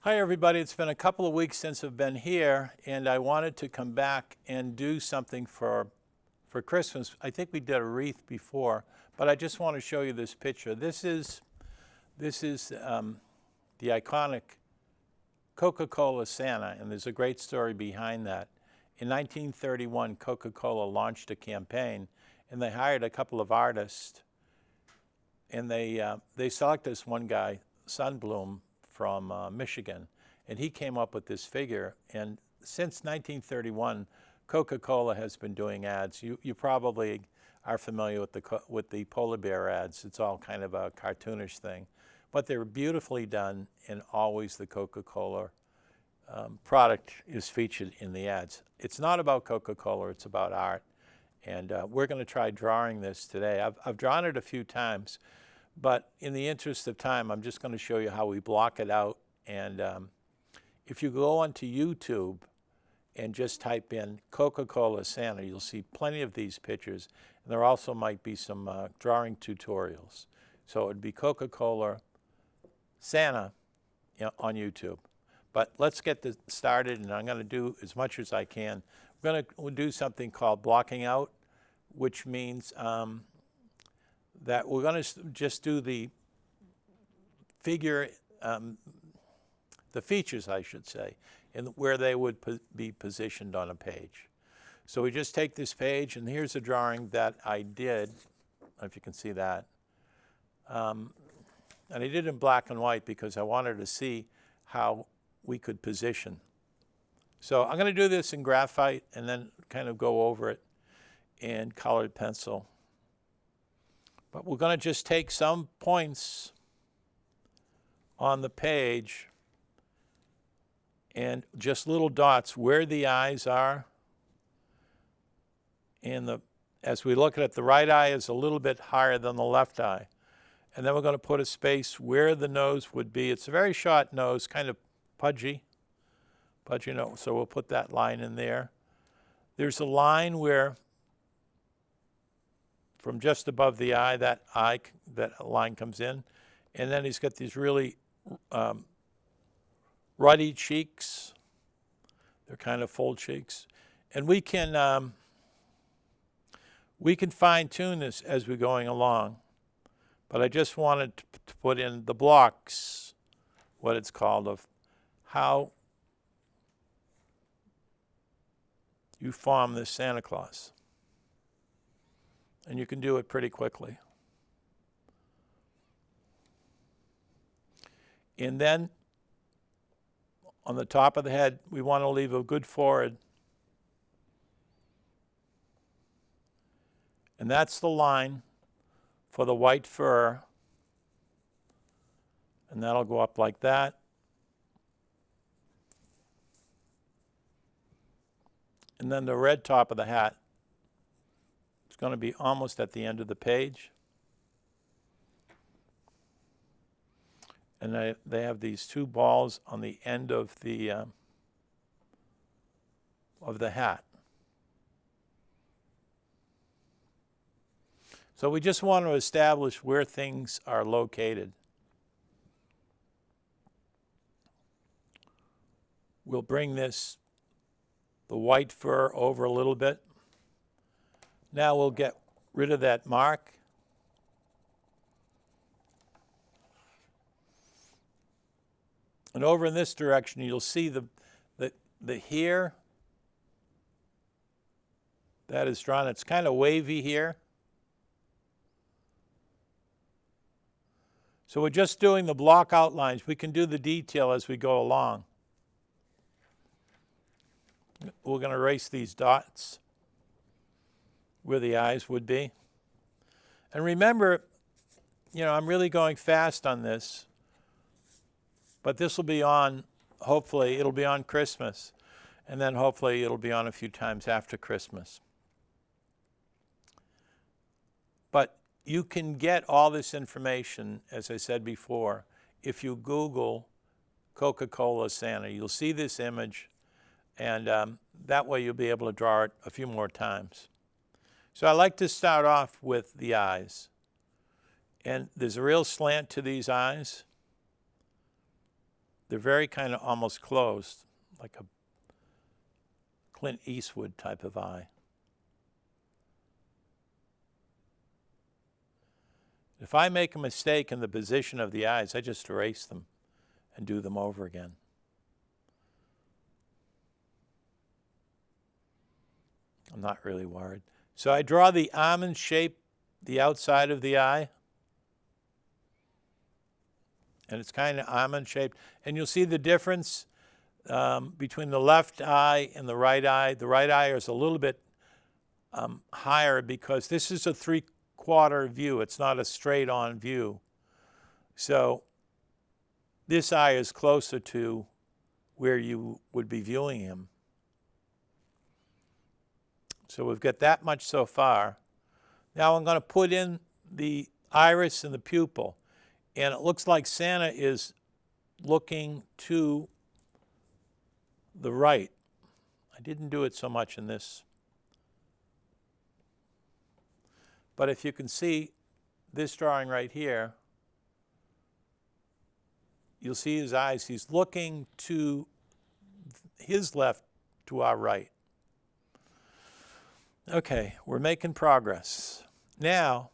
Hi everybody, it's been a couple of weeks since I've been here and I wanted to come back and do something for Christmas. I think we did a wreath before, but I just want to show you this picture. This is the iconic Coca-Cola Santa, and there's a great story behind that. In 1931, Coca-Cola launched a campaign and they hired a couple of artists, and they selected this one guy, Sunbloom, from Michigan, and he came up with this figure. And since 1931, Coca-Cola has been doing ads. You probably are familiar with the polar bear ads. It's all kind of a cartoonish thing, but they're beautifully done, and always the Coca-Cola product is featured in the ads. It's not about Coca-Cola, it's about art, and we're going to try drawing this today. I've drawn it a few times, but in the interest of time, I'm just going to show you how we block it out. And if you go onto YouTube and just type in Coca-Cola Santa, you'll see plenty of these pictures. And there also might be some drawing tutorials. So it would be Coca-Cola Santa, on YouTube. But let's get this started, and I'm going to do as much as I can. We're going to do something called blocking out, which means that we're going to just do the figure, the features, I should say, and where they would be positioned on a page. So we just take this page, and here's a drawing that I did. I don't know if you can see that. And I did it in black and white because I wanted to see how we could position. So I'm going to do this in graphite and then kind of go over it in colored pencil. But we're going to just take some points on the page and just little dots where the eyes are. And as we look at it, the right eye is a little bit higher than the left eye. And then we're going to put a space where the nose would be. It's a very short nose, kind of pudgy nose. So we'll put that line in there. There's a line where from just above the eye, that line comes in. And then he's got these really ruddy cheeks. They're kind of full cheeks. And we can fine tune this as we're going along. But I just wanted to put in the blocks, what it's called, of how you form this Santa Claus. And you can do it pretty quickly. And then on the top of the head, we want to leave a good forehead. And that's the line for the white fur. And that'll go up like that. And then the red top of the hat is going to be almost at the end of the page. And they have these two balls on the end of the hat. So we just want to establish where things are located. We'll bring the white fur over a little bit. Now we'll get rid of that mark. And over in this direction, you'll see the hair that is drawn. It's kind of wavy here. So we're just doing the block outlines. We can do the detail as we go along. We're going to erase these dots where the eyes would be. And remember, I'm really going fast on this, but this will be on, hopefully, it'll be on Christmas. And then hopefully it'll be on a few times after Christmas. But you can get all this information, as I said before, if you Google Coca-Cola Santa. You'll see this image, and that way you'll be able to draw it a few more times. So I like to start off with the eyes. And there's a real slant to these eyes. they're very kind of almost closed, like a Clint Eastwood type of eye. If I make a mistake in the position of the eyes, I just erase them and do them over again. I'm not really worried. So I draw the almond shape, the outside of the eye. And it's kind of almond shaped. And you'll see the difference between the left eye and the right eye. The right eye is a little bit higher because this is a 3/4 view. It's not a straight on view. So this eye is closer to where you would be viewing him. So we've got that much so far. Now I'm going to put in the iris and the pupil. And it looks like Santa is looking to the right. I didn't do it so much in this. But if you can see this drawing right here, you'll see his eyes. He's looking to his left, to our right. Okay, we're making progress. Now,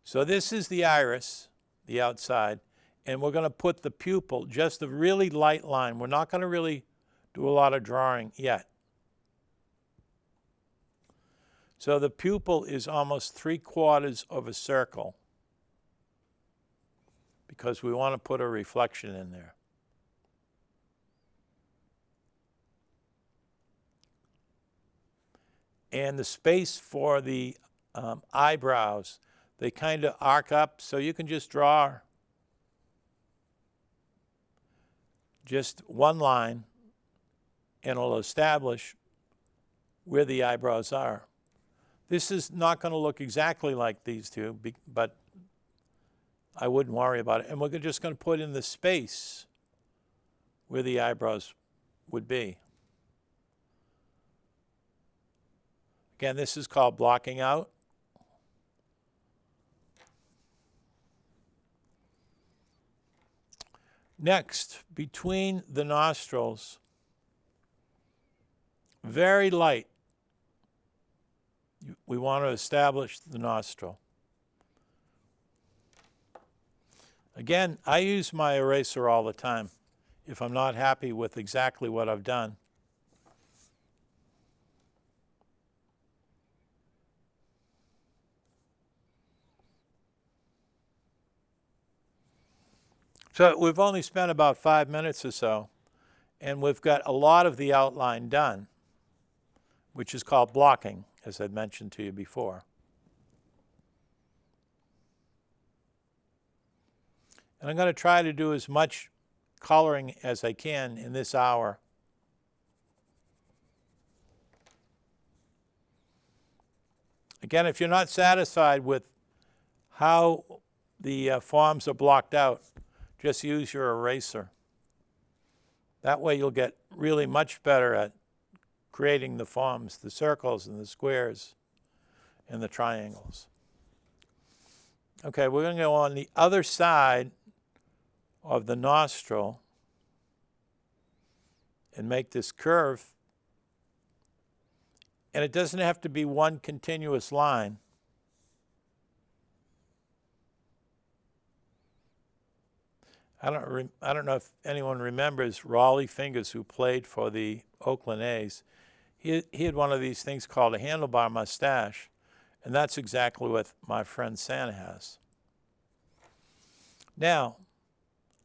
so this is the iris, the outside, and we're going to put the pupil, just a really light line. We're not going to really do a lot of drawing yet. So the pupil is almost 3/4 of a circle because we want to put a reflection in there. And the space for the eyebrows, they kind of arc up, so you can just draw just one line and it'll establish where the eyebrows are. This is not going to look exactly like these two, but I wouldn't worry about it. And we're just going to put in the space where the eyebrows would be. Again, this is called blocking out. Next, between the nostrils, very light, we want to establish the nostril. Again, I use my eraser all the time if I'm not happy with exactly what I've done. So we've only spent about 5 minutes or so, and we've got a lot of the outline done, which is called blocking, as I'd mentioned to you before. And I'm going to try to do as much coloring as I can in this hour. Again, if you're not satisfied with how the forms are blocked out, just use your eraser. That way you'll get really much better at creating the forms, the circles and the squares and the triangles. Okay, we're going to go on the other side of the nostril and make this curve. And it doesn't have to be one continuous line. I don't know if anyone remembers Raleigh Fingers, who played for the Oakland A's. He had one of these things called a handlebar mustache, and that's exactly what my friend Santa has. Now,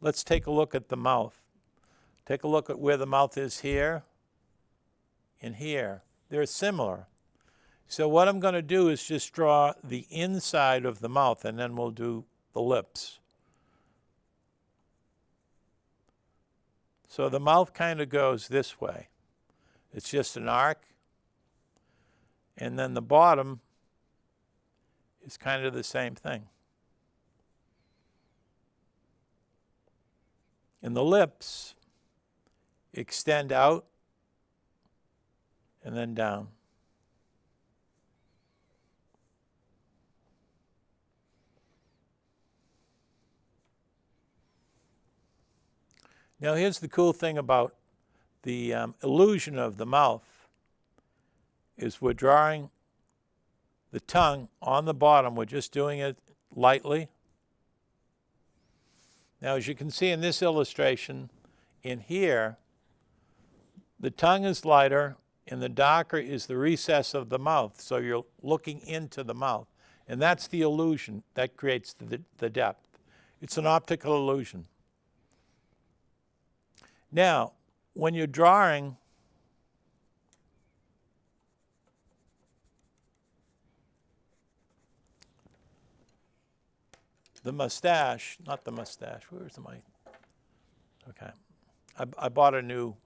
let's take a look at the mouth. Take a look at where the mouth is here and here. They're similar. So what I'm going to do is just draw the inside of the mouth, and then we'll do the lips. So the mouth kind of goes this way. It's just an arc. And then the bottom is kind of the same thing. And the lips extend out and then down. Now here's the cool thing about the illusion of the mouth is we're drawing the tongue on the bottom. We're just doing it lightly. Now, as you can see in this illustration, in here, the tongue is lighter and the darker is the recess of the mouth. So you're looking into the mouth. And that's the illusion that creates the depth. It's an optical illusion. Now, when you're drawing the mustache, not the mustache, where's my, okay. I bought a new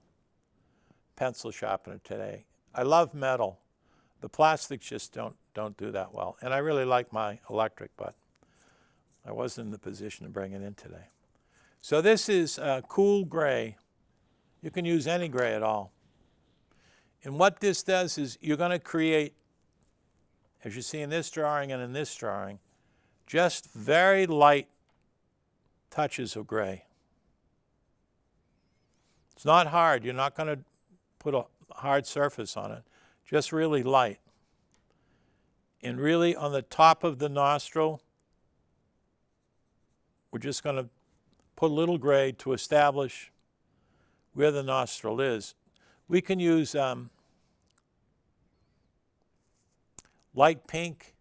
pencil sharpener today. I love metal. The plastics just don't do that well. And I really like my electric, but I wasn't in the position to bring it in today. So this is cool gray. You can use any gray at all. And what this does is you're going to create, as you see in this drawing and in this drawing, just very light touches of gray. It's not hard. You're not going to put a hard surface on it. Just really light. And really on the top of the nostril, we're just going to put a little gray to establish where the nostril is. We can use light pink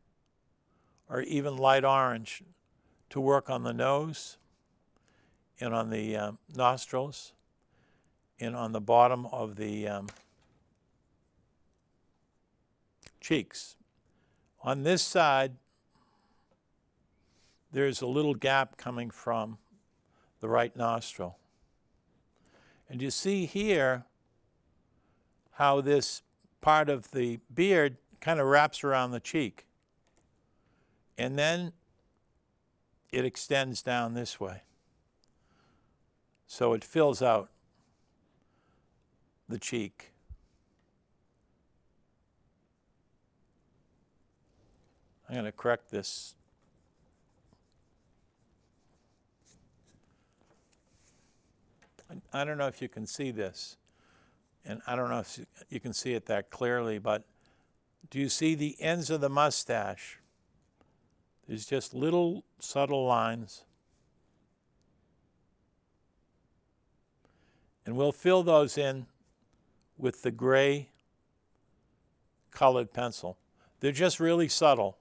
or even light orange to work on the nose and on the nostrils and on the bottom of the cheeks. On this side, there's a little gap coming from the right nostril. And you see here how this part of the beard kind of wraps around the cheek. And then it extends down this way. So it fills out the cheek. I'm going to correct this. I don't know if you can see this, and I don't know if you can see it that clearly, but do you see the ends of the mustache? There's just little subtle lines. And we'll fill those in with the gray colored pencil. They're just really subtle.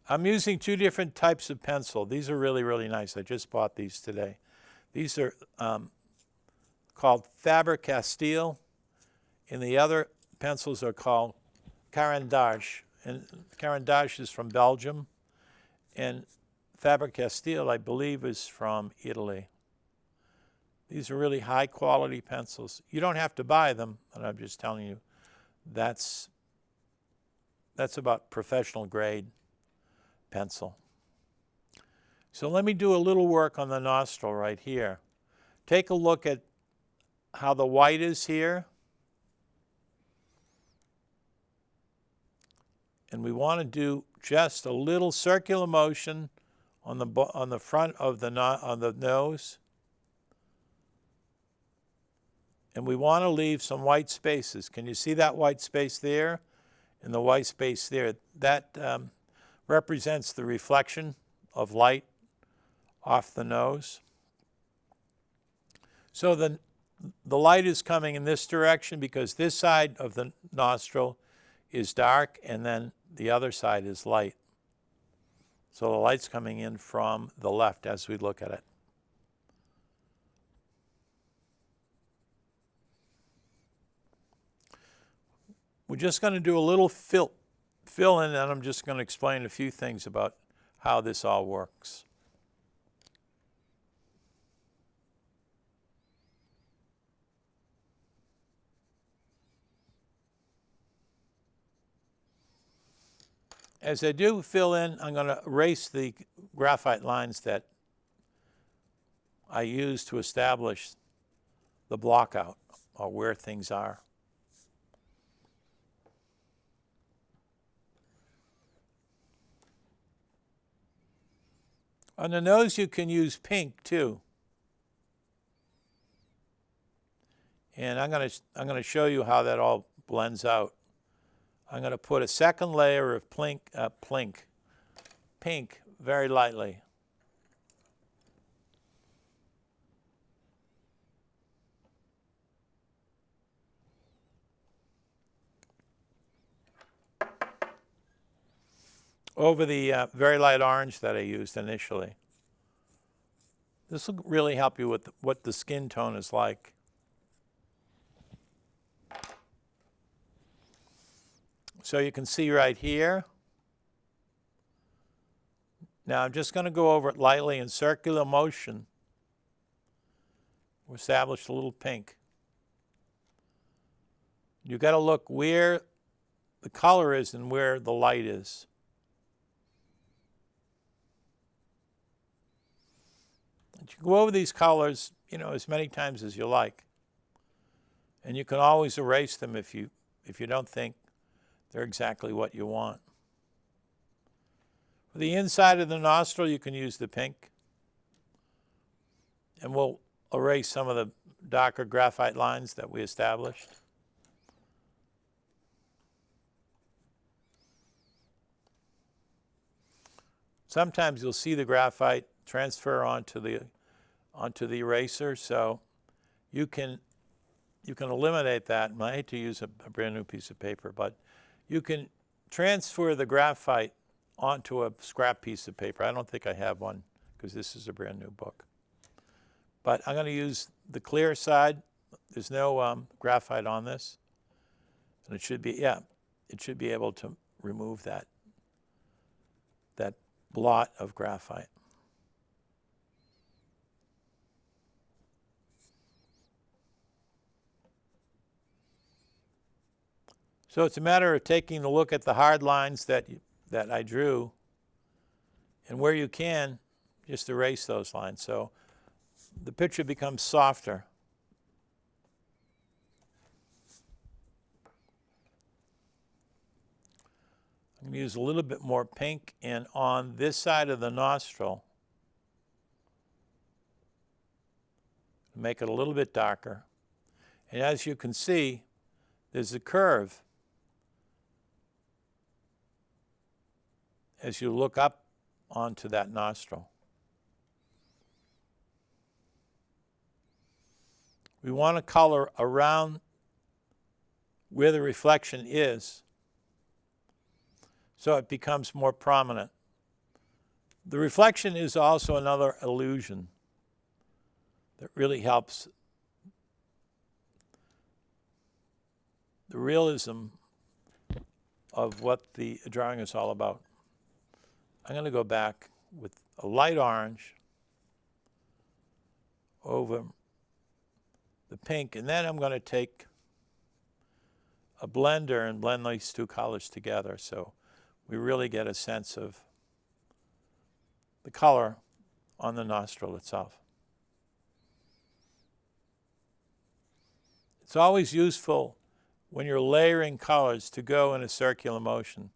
I'm using two different types of pencil. These are really, really nice. I just bought these today. These are called Faber-Castell, and the other pencils are called Caran-d'Ache. And Caran-d'Ache is from Belgium, and Faber-Castell, I believe, is from Italy. These are really high-quality pencils. You don't have to buy them, but I'm just telling you, that's about professional grade pencil. So let me do a little work on the nostril right here. Take a look at how the white is here. And we want to do just a little circular motion on the front of the nose. And we want to leave some white spaces. Can you see that white space there and the white space there? That represents the reflection of light off the nose. So the light is coming in this direction because this side of the nostril is dark and then the other side is light. So the light's coming in from the left as we look at it. We're just going to do a little fill in, and I'm just going to explain a few things about how this all works. As I do fill in, I'm going to erase the graphite lines that I use to establish the block out or where things are. On the nose, you can use pink too. And I'm going to show you how that all blends out. I'm going to put a second layer of pink very lightly. Over the very light orange that I used initially. This will really help you with what the skin tone is like. So you can see right here. Now I'm just going to go over it lightly in circular motion. We established a little pink. You've got to look where the color is and where the light is. You can go over these colors, as many times as you like. And you can always erase them if you don't think they're exactly what you want. For the inside of the nostril, you can use the pink. And we'll erase some of the darker graphite lines that we established. Sometimes you'll see the graphite transfer onto the eraser, so you can eliminate that. And I hate to use a brand new piece of paper, but you can transfer the graphite onto a scrap piece of paper. I don't think I have one because this is a brand new book. But I'm going to use the clear side. There's no graphite on this, and it should be able to remove that blot of graphite. So it's a matter of taking a look at the hard lines that I drew, and where you can, just erase those lines. So the picture becomes softer. I'm going to use a little bit more pink, and on this side of the nostril, make it a little bit darker. And as you can see, there's a curve as you look up onto that nostril. We want to color around where the reflection is so it becomes more prominent. The reflection is also another illusion that really helps the realism of what the drawing is all about. I'm going to go back with a light orange over the pink, and then I'm going to take a blender and blend these two colors together so we really get a sense of the color on the nostril itself. It's always useful when you're layering colors to go in a circular motion.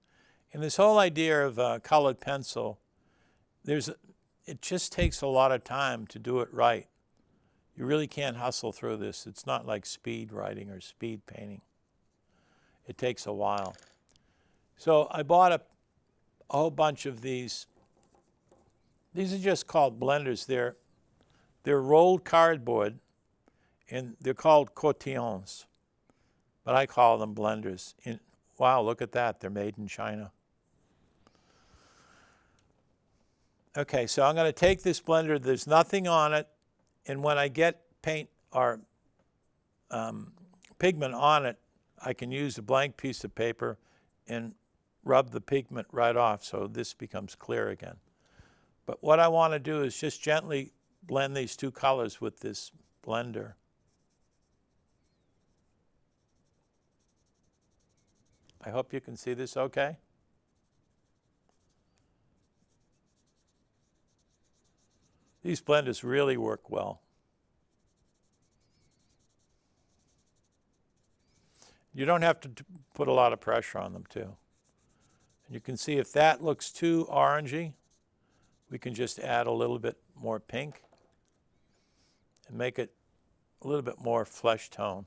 And this whole idea of colored pencil, it just takes a lot of time to do it right. You really can't hustle through this. It's not like speed writing or speed painting. It takes a while. So I bought a whole bunch of these. These are just called blenders. They're rolled cardboard, and they're called cotillons, but I call them blenders. Wow, look at that. They're made in China. Okay, so I'm going to take this blender. There's nothing on it, and when I get paint or pigment on it, I can use a blank piece of paper and rub the pigment right off so this becomes clear again. But what I want to do is just gently blend these two colors with this blender. I hope you can see this okay. These blenders really work well. You don't have to put a lot of pressure on them too. And you can see if that looks too orangey, we can just add a little bit more pink and make it a little bit more flesh tone.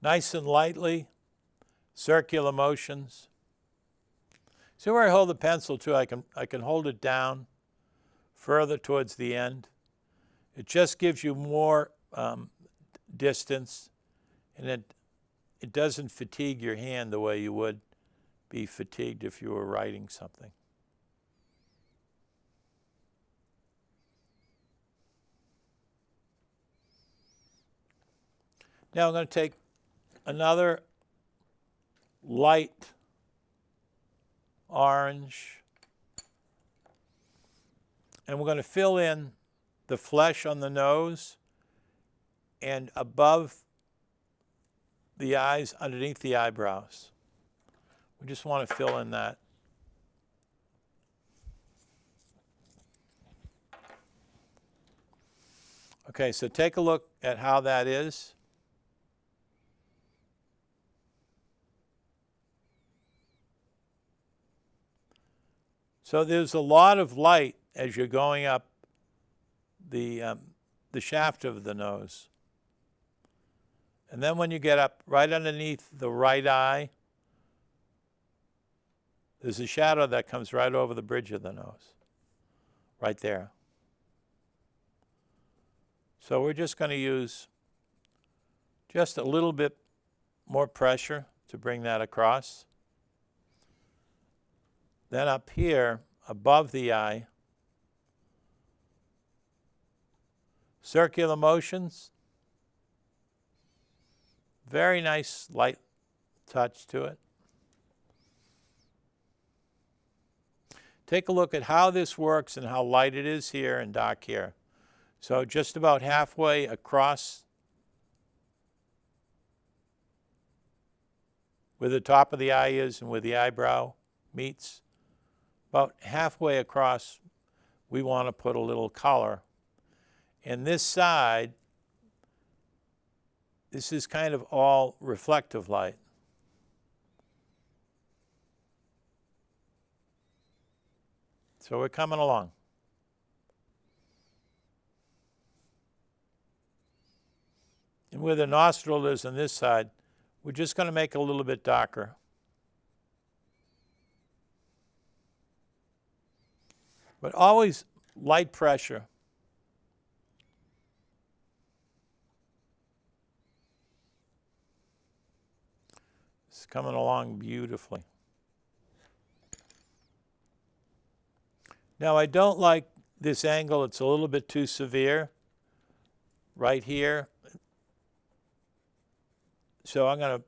Nice and lightly, circular motions. See where I hold the pencil too? I can hold it down further towards the end. It just gives you more distance, and it doesn't fatigue your hand the way you would be fatigued if you were writing something. Now I'm going to take another light orange, and we're going to fill in the flesh on the nose and above the eyes, underneath the eyebrows. We just want to fill in that. Okay, so take a look at how that is. So there's a lot of light as you're going up the shaft of the nose. And then when you get up right underneath the right eye, there's a shadow that comes right over the bridge of the nose, right there. So we're just going to use just a little bit more pressure to bring that across. Then up here, above the eye, circular motions. Very nice light touch to it. Take a look at how this works and how light it is here and dark here. So just about halfway across where the top of the eye is and where the eyebrow meets, about halfway across, we want to put a little color. And this side, this is kind of all reflective light. So we're coming along. And where the nostril is on this side, we're just going to make it a little bit darker. But always light pressure. It's coming along beautifully. Now I don't like this angle. It's a little bit too severe right here. So I'm going to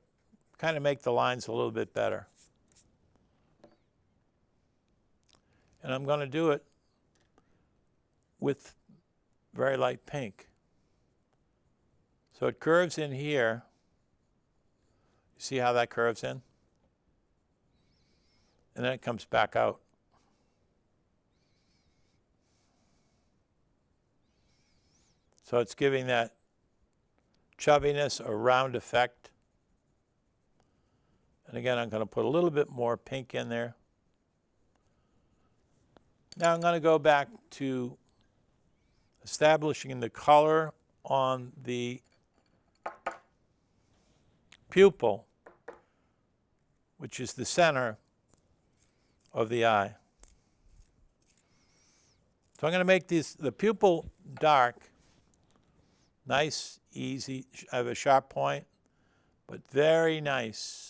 kind of make the lines a little bit better. And I'm going to do it with very light pink. So it curves in here. You see how that curves in? And then it comes back out. So it's giving that chubbiness or round effect. And again, I'm going to put a little bit more pink in there. Now I'm going to go back to establishing the color on the pupil, which is the center of the eye. So I'm going to make the pupil dark, nice, easy. I have a sharp point, but very nice.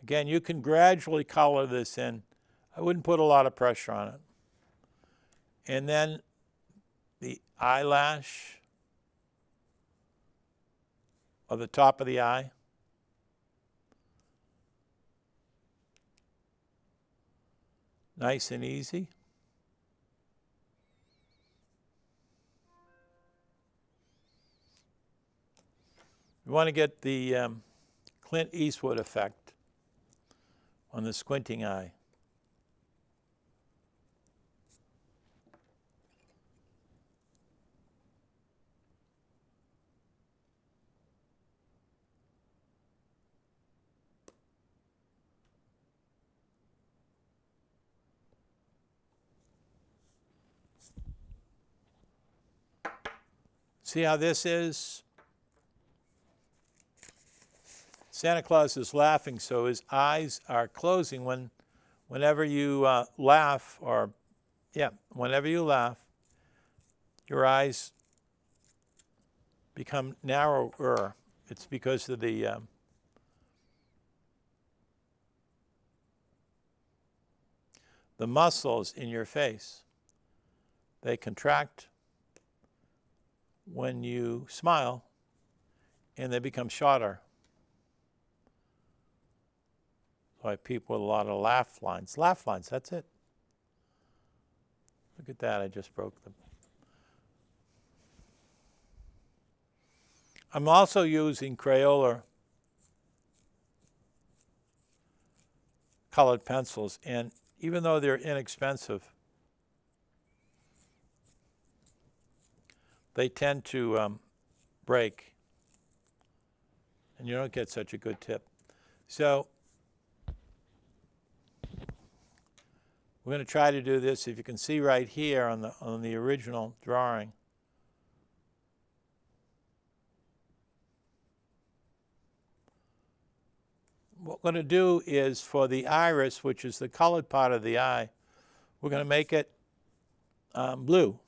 Again, you can gradually color this in. I wouldn't put a lot of pressure on it. And then the eyelash of the top of the eye. Nice and easy. We want to get the Clint Eastwood effect on the squinting eye. See how this is? Santa Claus is laughing, so his eyes are closing whenever you laugh, or whenever you laugh, your eyes become narrower. It's because of the muscles in your face. They contract when you smile, and they become shorter. So I have people with a lot of laugh lines. Laugh lines, that's it. Look at that, I just broke them. I'm also using Crayola colored pencils, and even though they're inexpensive, they tend to break, and you don't get such a good tip. So we're going to try to do this. If you can see right here on the original drawing, what we're going to do is, for the iris, which is the colored part of the eye, we're going to make it blue.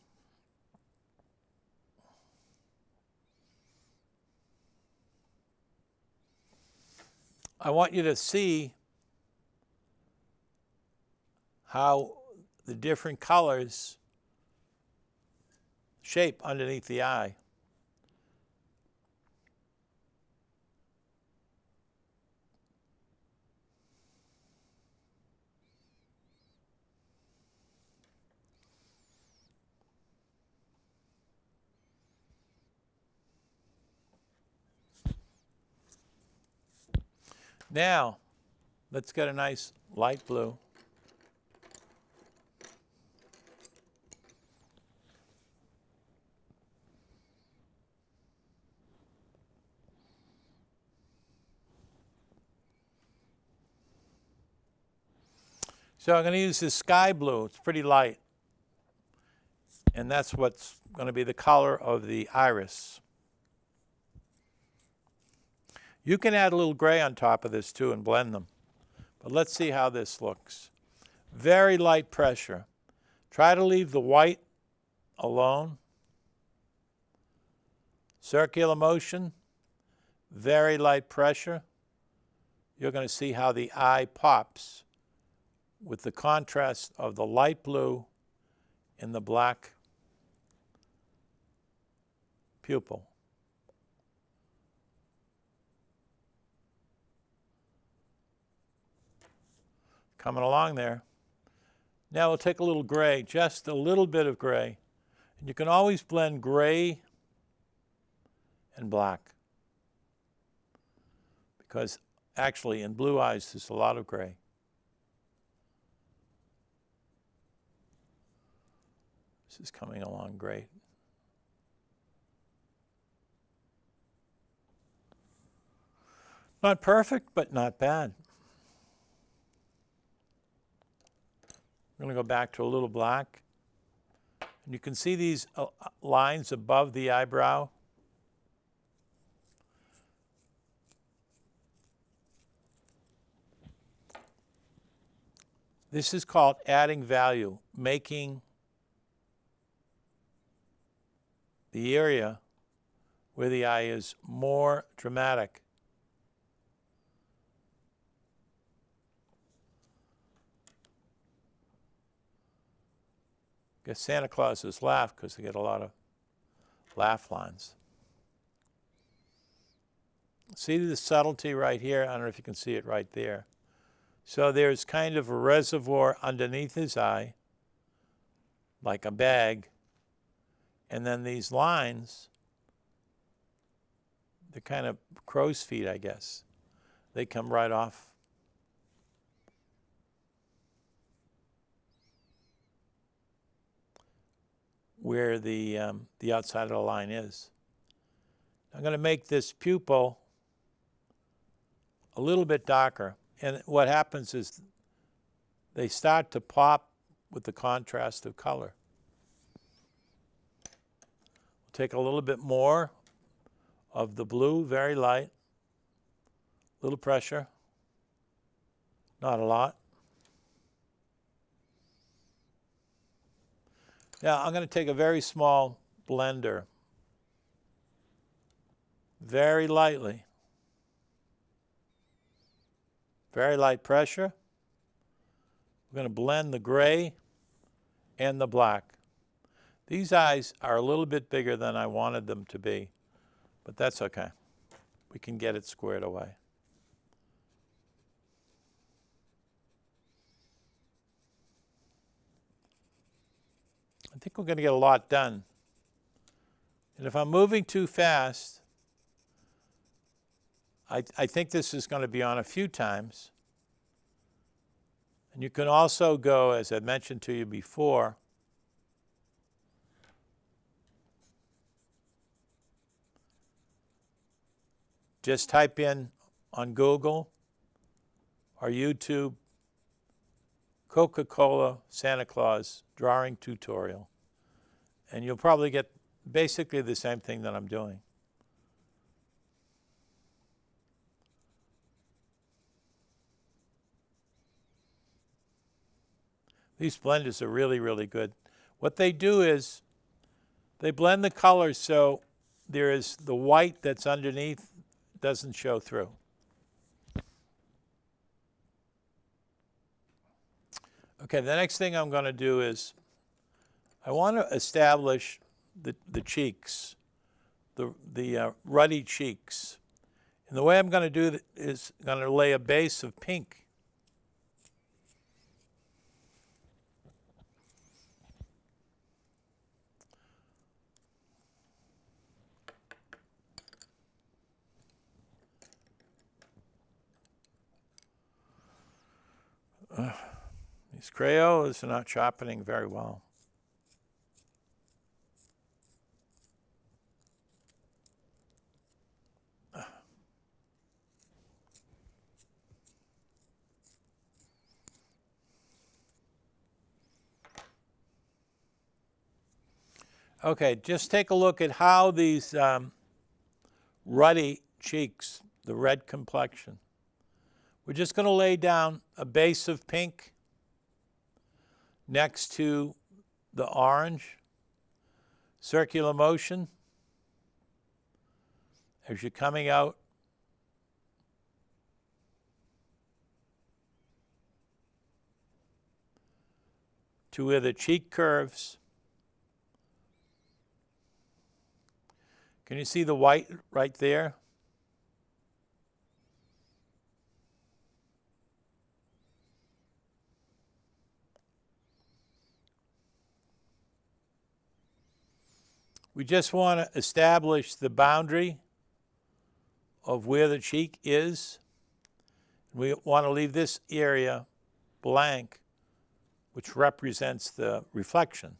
I want you to see how the different colors shape underneath the eye. Now, let's get a nice light blue. So I'm going to use this sky blue. It's pretty light. And that's what's going to be the color of the iris. You can add a little gray on top of this too and blend them. But let's see how this looks. Very light pressure. Try to leave the white alone. Circular motion. Very light pressure. You're going to see how the eye pops with the contrast of the light blue and the black pupil. Coming along there. Now we'll take a little gray, just a little bit of gray. And you can always blend gray and black, because actually in blue eyes there's a lot of gray. This is coming along great. Not perfect, but not bad. I'm going to go back to a little black. And you can see these lines above the eyebrow. This is called adding value, making the area where the eye is more dramatic. I guess Santa Clauses laugh because they get a lot of laugh lines. See the subtlety right here? I don't know if you can see it right there. So there's kind of a reservoir underneath his eye, like a bag. And then these lines, they're kind of crow's feet, I guess. They come right off. Where the outside of the line is. I'm going to make this pupil a little bit darker. And what happens is they start to pop with the contrast of color. We'll take a little bit more of the blue, very light, little pressure, not a lot. Now I'm going to take a very small blender, very lightly, very light pressure. We're going to blend the gray and the black. These eyes are a little bit bigger than I wanted them to be, but that's okay. We can get it squared away. I think we're going to get a lot done. And if I'm moving too fast, I think this is going to be on a few times. And you can also go, as I mentioned to you before, just type in on Google or YouTube, Coca-Cola Santa Claus drawing tutorial. And you'll probably get basically the same thing that I'm doing. These blenders are really, really good. What they do is they blend the colors so there is the white that's underneath doesn't show through. Okay, the next thing I'm going to do is I want to establish the cheeks, the ruddy cheeks. And the way I'm going to do it is I'm going to lay a base of pink. These crayons are not sharpening very well. Okay, just take a look at how these ruddy cheeks, the red complexion. We're just going to lay down a base of pink next to the orange. Circular motion as you're coming out. To where the cheek curves. Can you see the white right there? We just want to establish the boundary of where the cheek is. We want to leave this area blank, which represents the reflection.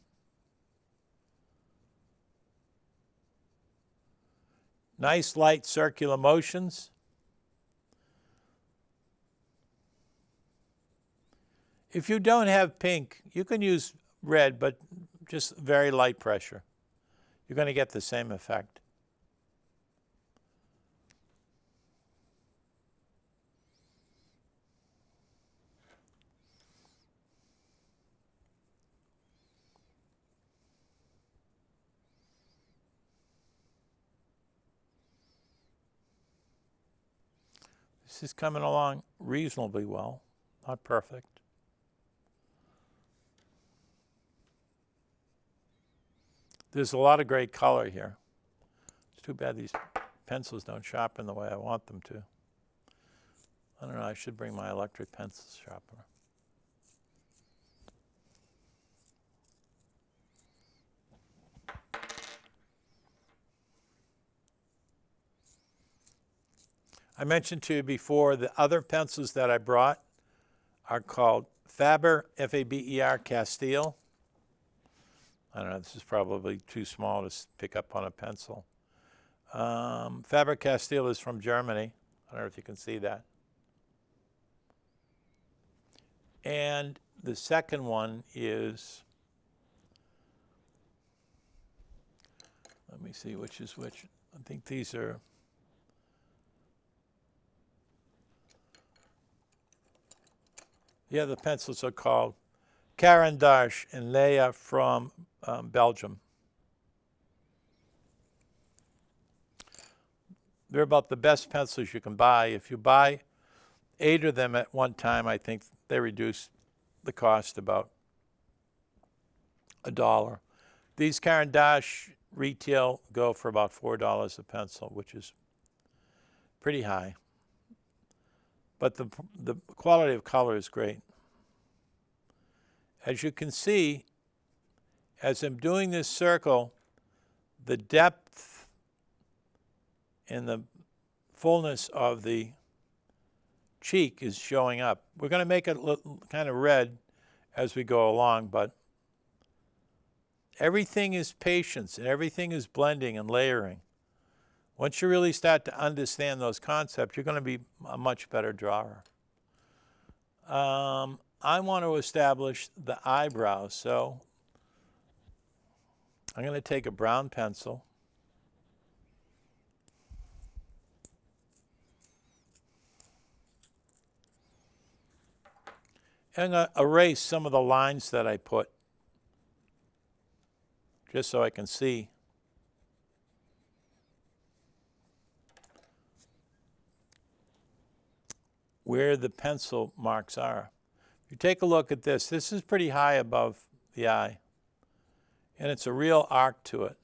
Nice light circular motions. If you don't have pink, you can use red, but just very light pressure. You're going to get the same effect. This is coming along reasonably well, not perfect. There's a lot of great color here. It's too bad these pencils don't sharpen the way I want them to. I don't know, I should bring my electric pencil sharpener. I mentioned to you before the other pencils that I brought are called Faber, F-A-B-E-R, Castile. I don't know, this is probably too small to pick up on a pencil. Faber Castile is from Germany. I don't know if you can see that. And the second one is, let me see which is which. I think these are, yeah, the pencils are called Carandache and Leia from Belgium. They're about the best pencils you can buy. If you buy 8 of them at one time, I think they reduce the cost about $1. These Carandache retail go for about $4 a pencil, which is pretty high. But the quality of color is great. As you can see, as I'm doing this circle, the depth and the fullness of the cheek is showing up. We're going to make it look kind of red as we go along, but everything is patience and everything is blending and layering. Once you really start to understand those concepts, you're going to be a much better drawer. I want to establish the eyebrows, so I'm going to take a brown pencil and erase some of the lines that I put, just so I can see. Where the pencil marks are. If you take a look at this, this is pretty high above the eye, and it's a real arc to it.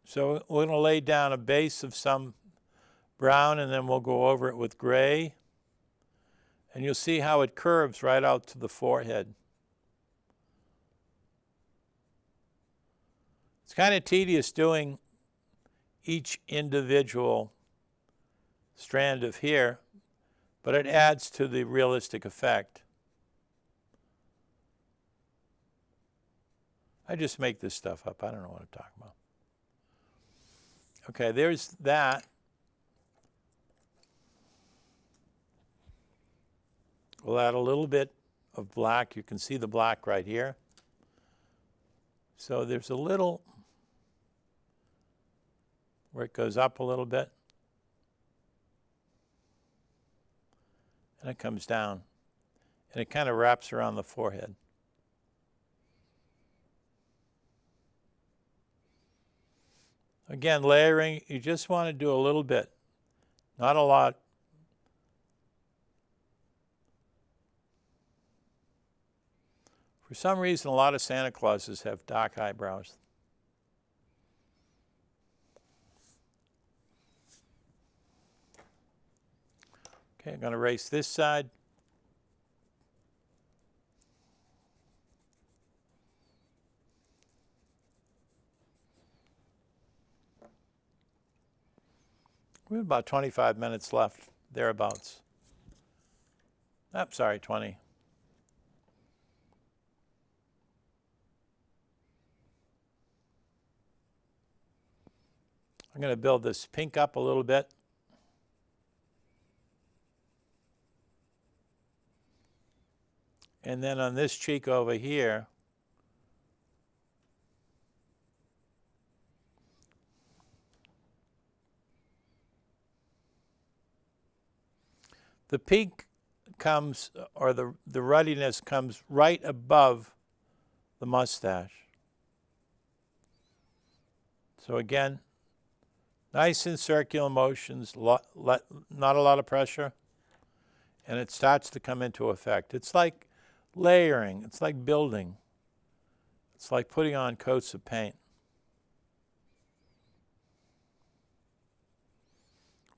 So we're going to lay down a base of some brown, and then we'll go over it with gray, and you'll see how it curves right out to the forehead. It's kind of tedious doing each individual strand of hair, but it adds to the realistic effect. I just make this stuff up. I don't know what I'm talking about. Okay, there's that. We'll add a little bit of black. You can see the black right here. So there's a little where it goes up a little bit. And it comes down, and it kind of wraps around the forehead. Again, layering, you just want to do a little bit, not a lot. For some reason, a lot of Santa Clauses have dark eyebrows. Okay, I'm going to erase this side. We have about 25 minutes left, thereabouts. Oh, sorry, 20. I'm going to build this pink up a little bit. And then on this cheek over here, the pink comes, or the ruddiness comes right above the mustache. So again, nice and circular motions, not a lot of pressure, and it starts to come into effect. It's like layering, it's like building. It's like putting on coats of paint.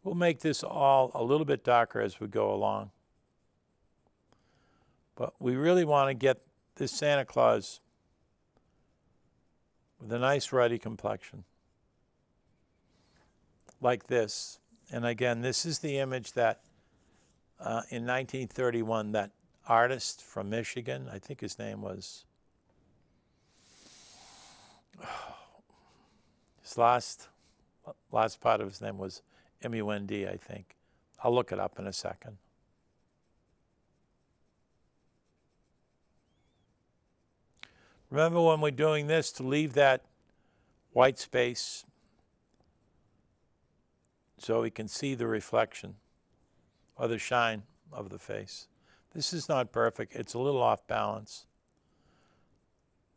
We'll make this all a little bit darker as we go along. But we really want to get this Santa Claus with a nice ruddy complexion, like this. And again, this is the image that in 1931, that artist from Michigan, I think his name was, his last part of his name was M-U-N-D, I think. I'll look it up in a second. Remember when we're doing this to leave that white space so we can see the reflection or the shine of the face. This is not perfect. It's a little off balance,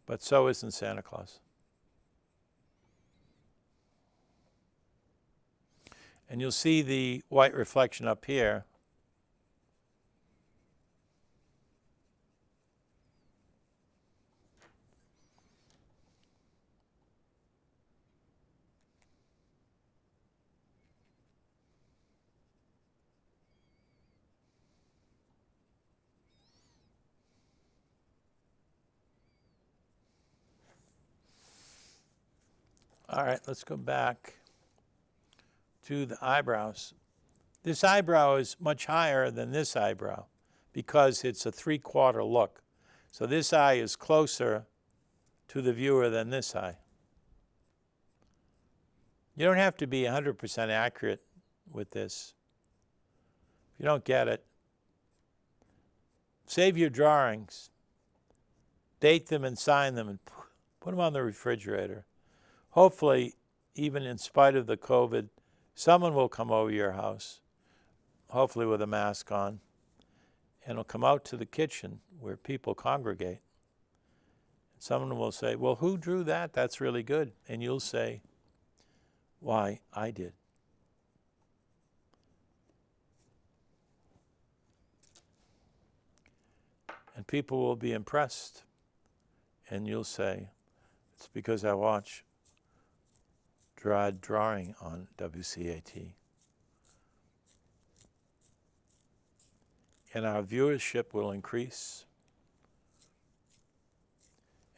but so isn't Santa Claus. And you'll see the white reflection up here. All right, let's go back to the eyebrows. This eyebrow is much higher than this eyebrow because it's a 3/4 look. So this eye is closer to the viewer than this eye. You don't have to be 100% accurate with this. If you don't get it, save your drawings, date them and sign them, and put them on the refrigerator. Hopefully, even in spite of the COVID, someone will come over your house, hopefully with a mask on, and will come out to the kitchen where people congregate. Someone will say, well, who drew that? That's really good. And you'll say, why, I did. And people will be impressed. And you'll say, it's because I watch Gerard drawing on WCAT. And our viewership will increase.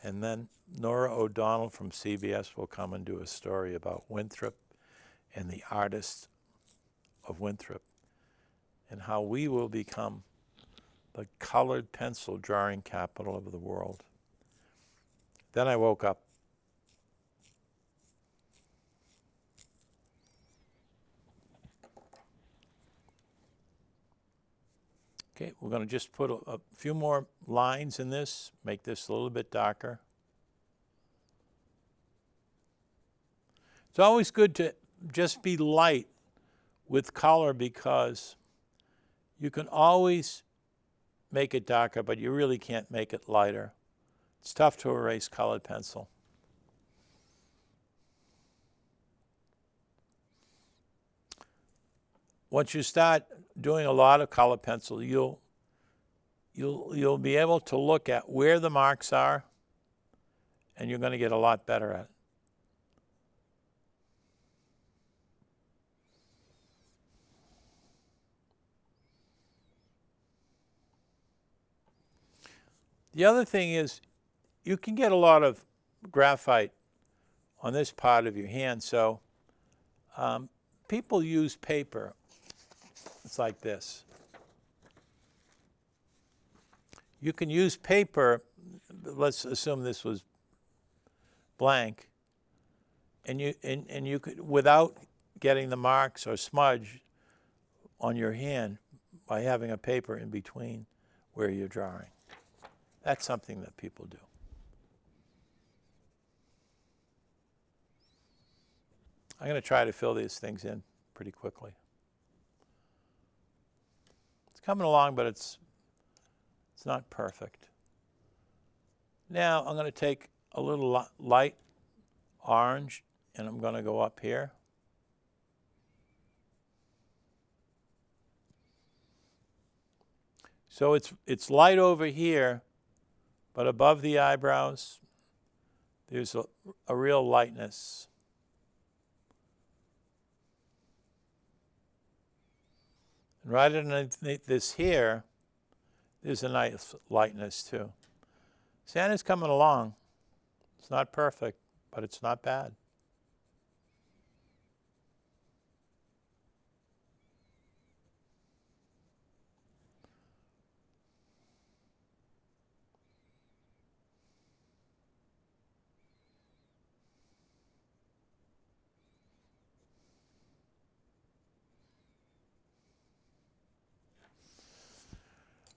And then Nora O'Donnell from CBS will come and do a story about Winthrop and the artists of Winthrop and how we will become the colored pencil drawing capital of the world. Then I woke up. Okay, we're going to just put a few more lines in this, make this a little bit darker. It's always good to just be light with color because you can always make it darker, but you really can't make it lighter. It's tough to erase colored pencil. Once you start doing a lot of color pencil, you'll be able to look at where the marks are, and you're going to get a lot better at it. The other thing is you can get a lot of graphite on this part of your hand, so people use paper. It's like this. You can use paper, let's assume this was blank, and you could, without getting the marks or smudge on your hand by having a paper in between where you're drawing. That's something that people do. I'm going to try to fill these things in pretty quickly. It's coming along, but it's not perfect. Now I'm going to take a little light orange and I'm going to go up here. So it's light over here, but above the eyebrows, there's a real lightness. And right underneath this here, there's a nice lightness too. Santa's coming along. It's not perfect, but it's not bad.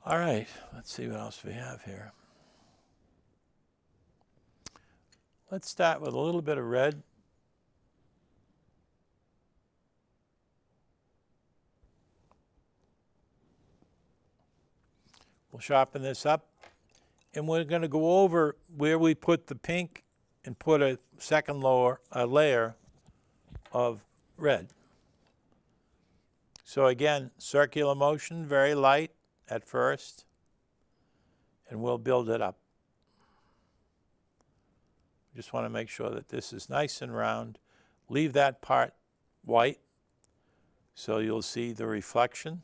All right, let's see what else we have here. Let's start with a little bit of red We'll sharpen this up. And we're going to go over where we put the pink and put a second layer of red. So again, circular motion, very light at first, and we'll build it up. Just want to make sure that this is nice and round. Leave that part white so you'll see the reflection.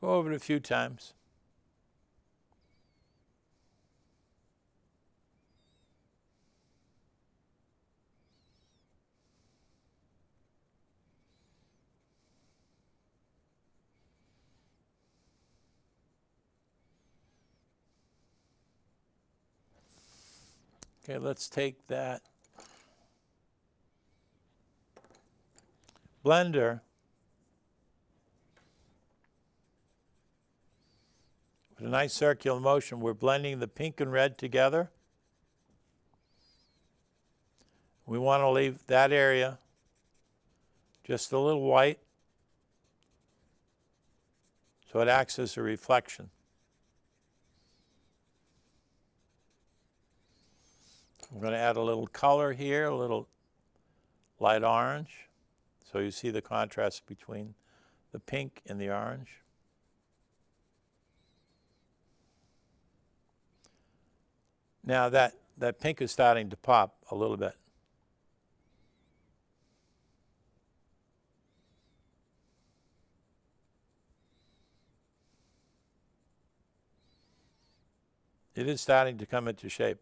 Go over it a few times. Okay, let's take that blender with a nice circular motion. We're blending the pink and red together. We want to leave that area just a little white so it acts as a reflection. I'm going to add a little color here, a little light orange, so you see the contrast between the pink and the orange. Now that pink is starting to pop a little bit. It is starting to come into shape.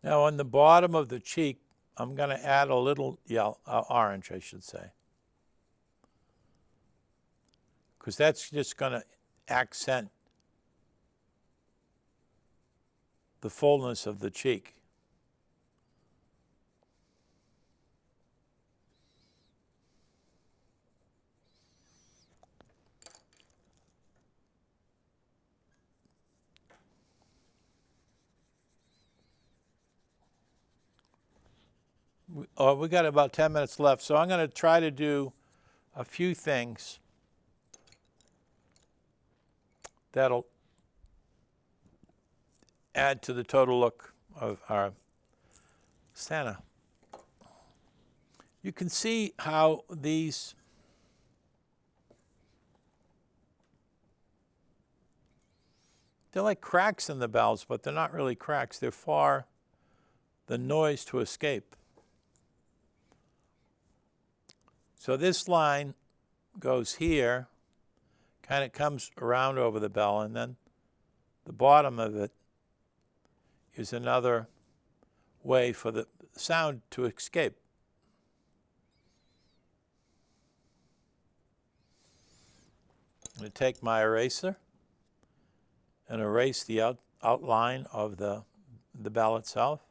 Now on the bottom of the cheek, I'm going to add a little yellow, orange, I should say. Because that's just going to accent the fullness of the cheek. We got about 10 minutes left, so I'm going to try to do a few things that'll add to the total look of our Santa. You can see how these they're like cracks in the bells, but they're not really cracks. They're for the noise to escape. So this line goes here, kind of comes around over the bell, and then the bottom of it is another way for the sound to escape. I'm going to take my eraser and erase the outline of the bell itself.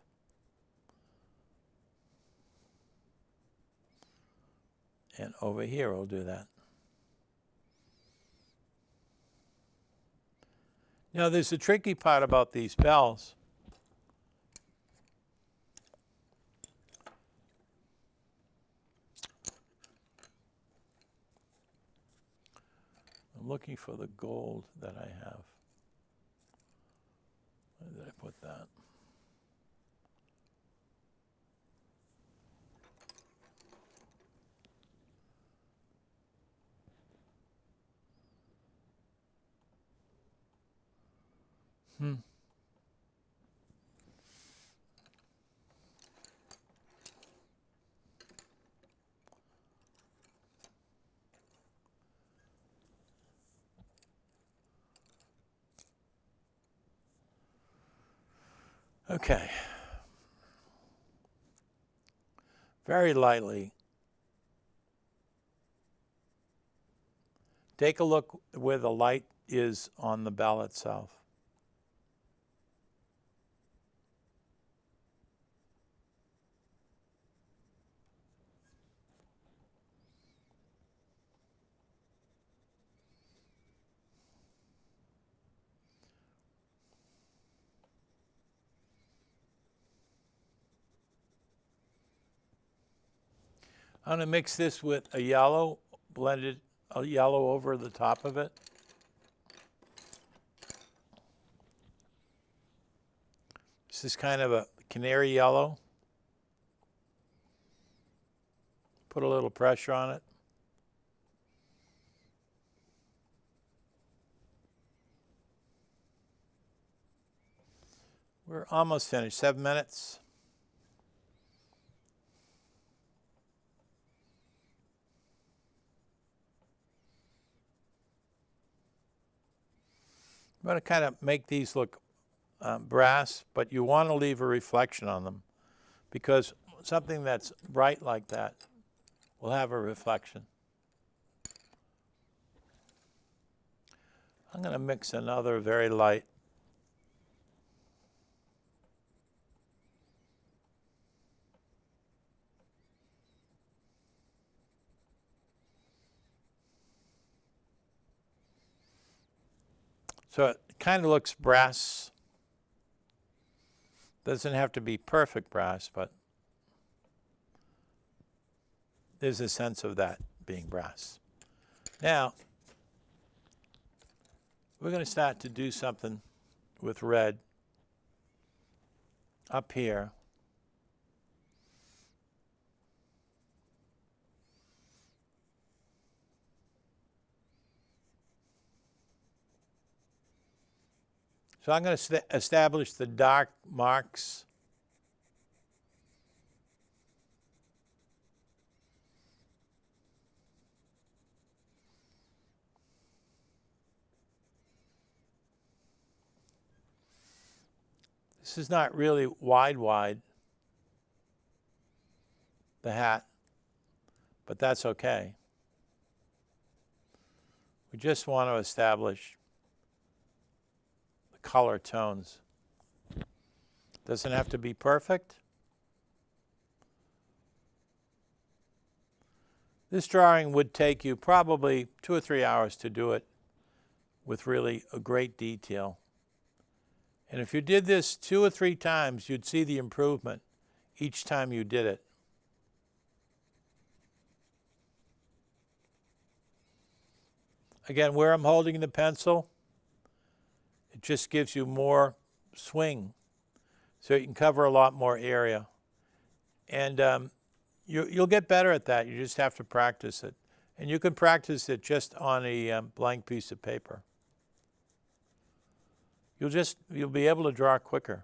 And over here we'll do that. Now there's a tricky part about these bells. I'm looking for the gold that I have. Where did I put that? Okay. Very lightly. Take a look where the light is on the bell itself. I'm going to mix this with a yellow, blended a yellow over the top of it. This is kind of a canary yellow. Put a little pressure on it. We're almost finished, 7 minutes. I'm going to kind of make these look brass, but you want to leave a reflection on them because something that's bright like that will have a reflection. I'm going to mix another very light. So it kind of looks brass. Doesn't have to be perfect brass, but there's a sense of that being brass. Now, we're going to start to do something with red up here. So I'm going to establish the dark marks. This is not really wide, the hat, but that's okay. We just want to establish color tones. Doesn't have to be perfect. This drawing would take you probably 2 or 3 hours to do it with really a great detail. And if you did this 2 or 3 times, you'd see the improvement each time you did it. Again, where I'm holding the pencil, it just gives you more swing, so you can cover a lot more area. And you'll get better at that. You just have to practice it. And you can practice it just on a blank piece of paper. You'll be able to draw quicker.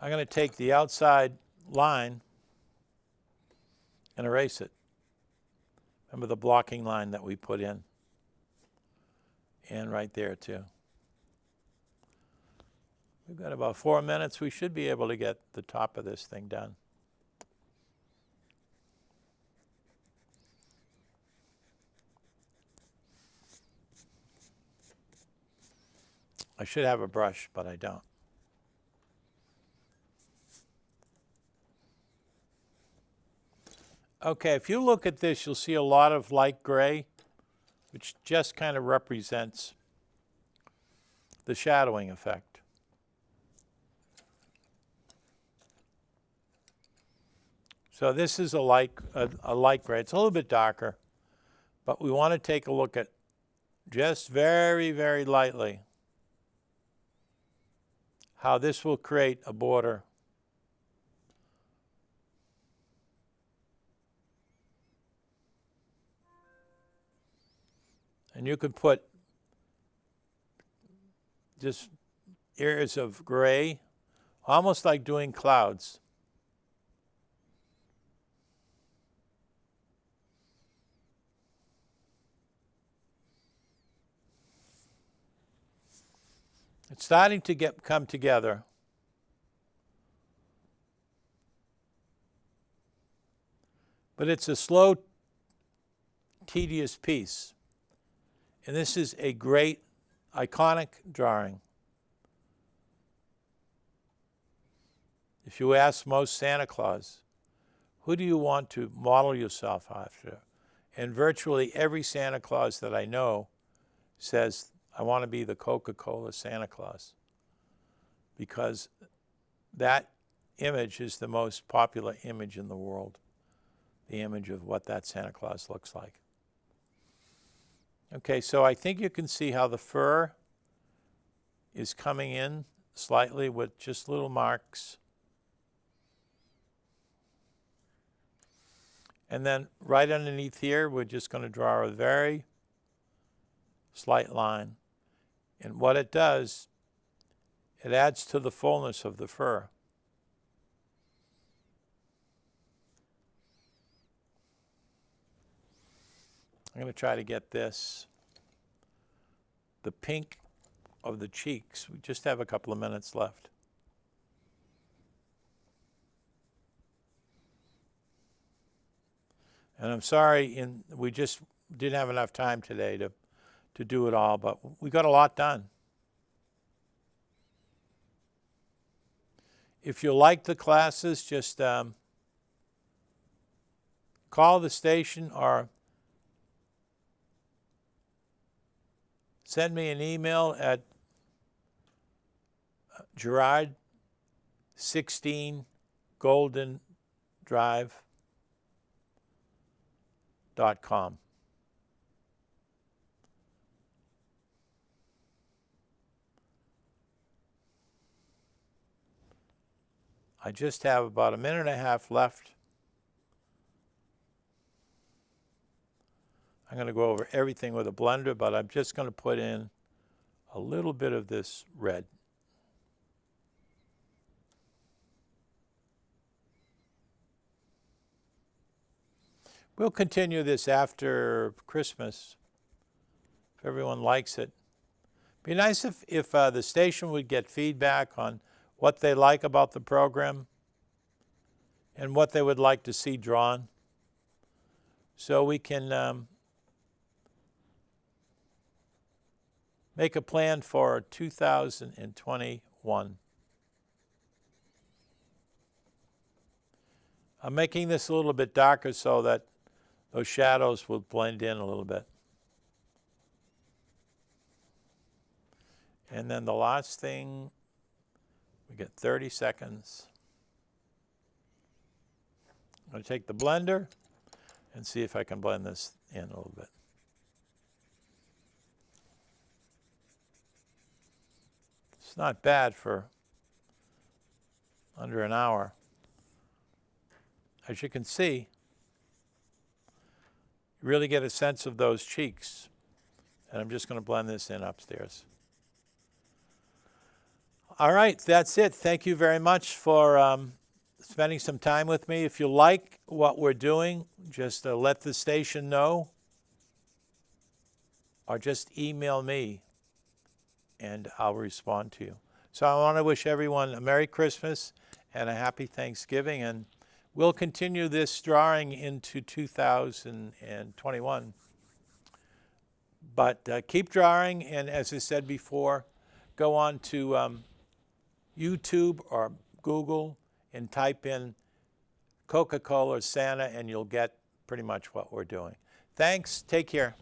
I'm going to take the outside line and erase it. Remember the blocking line that we put in? And right there too. We've got about 4 minutes. We should be able to get the top of this thing done. I should have a brush, but I don't. Okay, if you look at this, you'll see a lot of light gray, which just kind of represents the shadowing effect. So this is a light gray. It's a little bit darker, but we want to take a look at just very, very lightly how this will create a border. And you could put just areas of gray, almost like doing clouds. It's starting to come together. But it's a slow, tedious piece. And this is a great, iconic drawing. If you ask most Santa Claus, who do you want to model yourself after? And virtually every Santa Claus that I know says, I want to be the Coca-Cola Santa Claus. Because that image is the most popular image in the world, the image of what that Santa Claus looks like. Okay, so I think you can see how the fur is coming in slightly with just little marks. And then right underneath here, we're just going to draw a very slight line. And what it does, it adds to the fullness of the fur. I'm going to try to get this, the pink of the cheeks. We just have a couple of minutes left. And I'm sorry, we just didn't have enough time today to do it all, but we got a lot done. If you like the classes, just call the station or send me an email at Gerard 16 Golden Drive.com. I just have about a minute and a half left. I'm going to go over everything with a blender, but I'm just going to put in a little bit of this red. We'll continue this after Christmas, if everyone likes it. Be nice if the station would get feedback on what they like about the program and what they would like to see drawn, so we can make a plan for 2021. I'm making this a little bit darker so that those shadows will blend in a little bit. And then the last thing, we get 30 seconds. I'm going to take the blender and see if I can blend this in a little bit. It's not bad for under an hour. As you can see, you really get a sense of those cheeks. And I'm just going to blend this in upstairs. All right, that's it. Thank you very much for spending some time with me. If you like what we're doing, just let the station know or just email me and I'll respond to you. So I want to wish everyone a Merry Christmas and a Happy Thanksgiving, and we'll continue this drawing into 2021. But keep drawing, and as I said before, go on to YouTube or Google and type in Coca-Cola Santa, and you'll get pretty much what we're doing. Thanks. Take care.